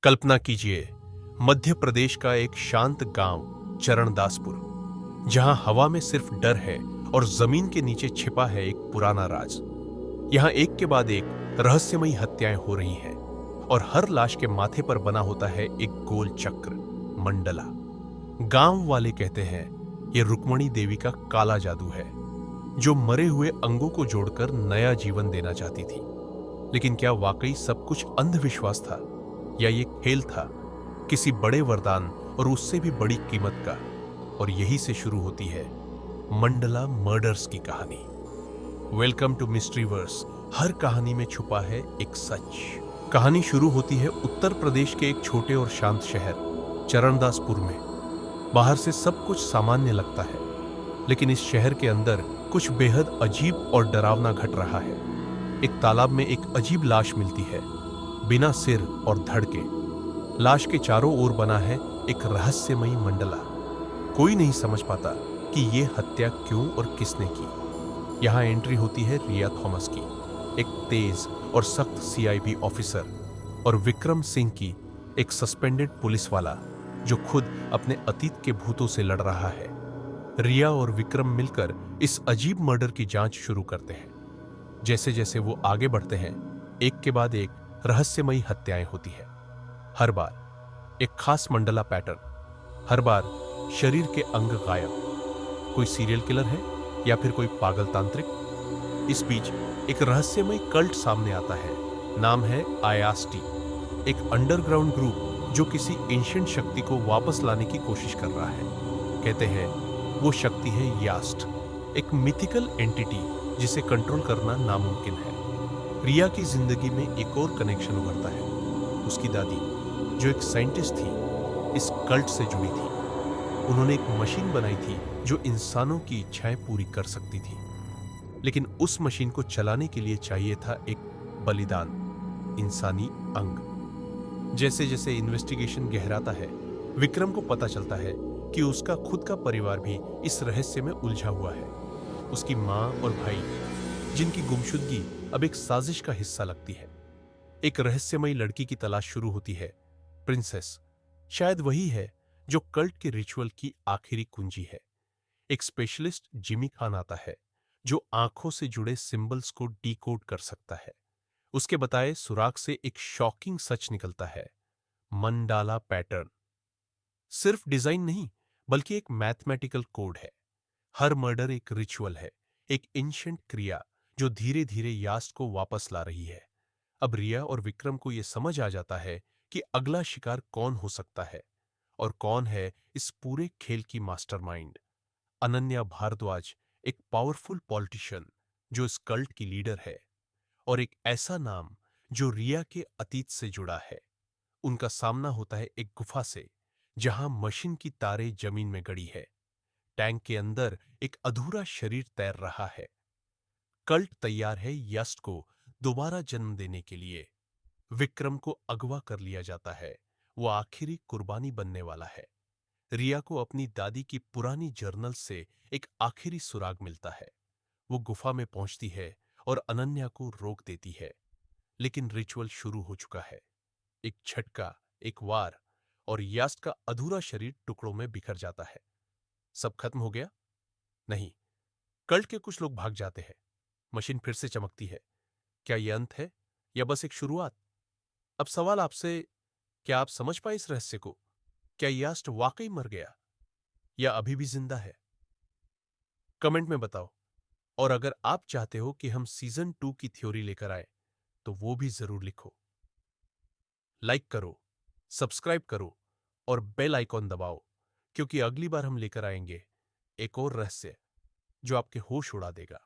कल्पना कीजिए, मध्य प्रदेश का एक शांत गांव चरणदासपुर, जहां हवा में सिर्फ डर है और जमीन के नीचे छिपा है एक पुराना राज। यहां एक के बाद एक रहस्यमयी हत्याएं हो रही हैं और हर लाश के माथे पर बना होता है एक गोल चक्र, मंडला। गांव वाले कहते हैं ये रुक्मणी देवी का काला जादू है, जो मरे हुए अंगों को जोड़कर नया जीवन देना चाहती थी। लेकिन क्या वाकई सब कुछ अंधविश्वास था, या ये खेल था किसी बड़े वरदान और उससे भी बड़ी कीमत का? और यही से शुरू होती है मंडला मर्डर्स की कहानी। Welcome to mystery verse. हर कहानी में छुपा है एक सच। कहानी शुरू होती है उत्तर प्रदेश के एक छोटे और शांत शहर चरणदासपुर में। बाहर से सब कुछ सामान्य लगता है, लेकिन इस शहर के अंदर कुछ बेहद अजीब और डरावना घट रहा है। एक तालाब में एक अजीब लाश मिलती है, बिना सिर और धड़ के। लाश के चारों ओर बना है एक रहस्यमयी मंडला। कोई नहीं समझ पाता कि यह हत्या क्यों और किसने की। यहां एंट्री होती है रिया थॉमस की, एक तेज और सख्त सीआईबी ऑफिसर, और विक्रम सिंह की, एक सस्पेंडेड पुलिस वाला जो खुद अपने अतीत के भूतों से लड़ रहा है। रिया और विक्रम मिलकर इस अजीब मर्डर की जांच शुरू करते हैं। जैसे जैसे वो आगे बढ़ते हैं, एक के बाद एक रहस्यमयी हत्याएं होती है। हर बार एक खास मंडला पैटर्न, हर बार शरीर के अंग गायब। कोई सीरियल किलर है या फिर कोई पागल तांत्रिक? इस बीच एक रहस्यमयी कल्ट सामने आता है। नाम है आयास्टी, एक अंडरग्राउंड ग्रुप जो किसी एंशिएंट शक्ति को वापस लाने की कोशिश कर रहा है। कहते हैं वो शक्ति है यास्ट, एक मिथिकल एंटिटी जिसे कंट्रोल करना नामुमकिन है। रिया की जिंदगी में एक और कनेक्शन उभरता है। उसकी दादी, जो एक साइंटिस्ट थी, इस कल्ट से जुड़ी थी। उन्होंने एक मशीन बनाई थी जो इंसानों की इच्छाएं पूरी कर सकती थी। लेकिन उस मशीन को चलाने के लिए चाहिए था एक बलिदान, इंसानी अंग। जैसे जैसे इन्वेस्टिगेशन गहराता है, विक्रम को पता चलता है कि उसका खुद का परिवार भी इस रहस्य में उलझा हुआ है। उसकी मां और भाई, जिनकी गुमशुदगी अब एक साजिश का हिस्सा लगती है। एक रहस्यमयी लड़की की तलाश शुरू होती है, प्रिंसेस। शायद वही है जो कल्ट के रिचुअल की आखिरी कुंजी है। एक स्पेशलिस्ट जिमी खान आता है, जो आंखों से जुड़े सिंबल्स को डीकोड कर सकता है। उसके बताए सुराग से एक शॉकिंग सच निकलता है, मंडाला पैटर्न सिर्फ डिजाइन नहीं, बल्कि एक मैथमेटिकल कोड है। हर मर्डर एक रिचुअल है, एक एंशिएंट क्रिया जो धीरे धीरे यास्ट को वापस ला रही है। अब रिया और विक्रम को यह समझ आ जाता है कि अगला शिकार कौन हो सकता है, और कौन है इस पूरे खेल की मास्टरमाइंड। अनन्या भारद्वाज, एक पावरफुल पॉलिटिशियन जो इस कल्ट की लीडर है, और एक ऐसा नाम जो रिया के अतीत से जुड़ा है। उनका सामना होता है एक गुफा से, जहां मशीन की तारें जमीन में गड़ी है। टैंक के अंदर एक अधूरा शरीर तैर रहा है। कल्ट तैयार है यस्ट को दोबारा जन्म देने के लिए। विक्रम को अगवा कर लिया जाता है, वो आखिरी कुर्बानी बनने वाला है। रिया को अपनी दादी की पुरानी जर्नल से एक आखिरी सुराग मिलता है। वो गुफा में पहुंचती है और अनन्या को रोक देती है, लेकिन रिचुअल शुरू हो चुका है। एक झटका, एक वार, और यास्ट का अधूरा शरीर टुकड़ों में बिखर जाता है। सब खत्म हो गया? नहीं, कल्ट के कुछ लोग भाग जाते हैं। मशीन फिर से चमकती है। क्या यह अंत है, या बस एक शुरुआत? अब सवाल आपसे, क्या आप समझ पाए इस रहस्य को? क्या यास्ट वाकई मर गया, या अभी भी जिंदा है? कमेंट में बताओ। और अगर आप चाहते हो कि हम सीजन 2 की थ्योरी लेकर आए, तो वो भी जरूर लिखो। लाइक करो, सब्सक्राइब करो, और बेल आइकॉन दबाओ, क्योंकि अगली बार हम लेकर आएंगे एक और रहस्य जो आपके होश उड़ा देगा।